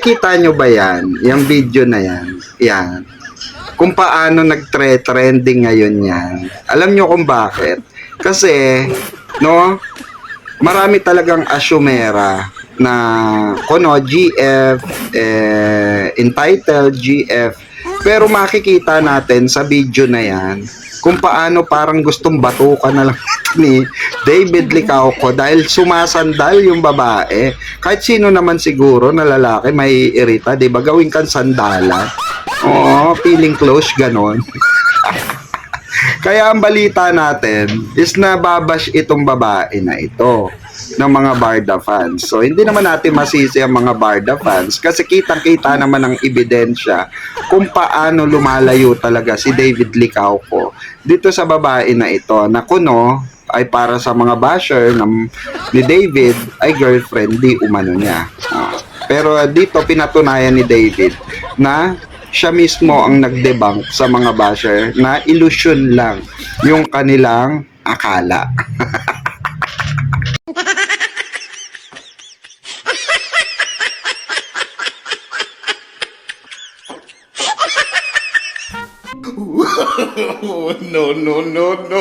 Kita nyo ba yan? Yung video na yan. Yan. Kung paano nag-trending ngayon yan. Alam nyo kung bakit? Kasi, no, marami talagang asyumera na kuno GF, entitled GF. Pero makikita natin sa video na yan kung paano parang gustong batukan na lang ni David Licauco dahil sumasandal yung babae. Kahit sino naman siguro na lalaki may irita, 'di ba? Gawin kang sandalan. Oo, feeling close ganon. Kaya ang balita natin is na babash itong babae na ito ng mga Barda fans. So, hindi naman natin masisi ang mga Barda fans kasi kitang-kita naman ang ebidensya kung paano lumalayo talaga si David Licauco dito sa babae na ito na kuno ay para sa mga basher ni David ay girlfriend di umano niya. Pero dito pinatunayan ni David na siya mismo ang nagdebunk sa mga basher na illusion lang yung kanilang akala. No, no, no, no.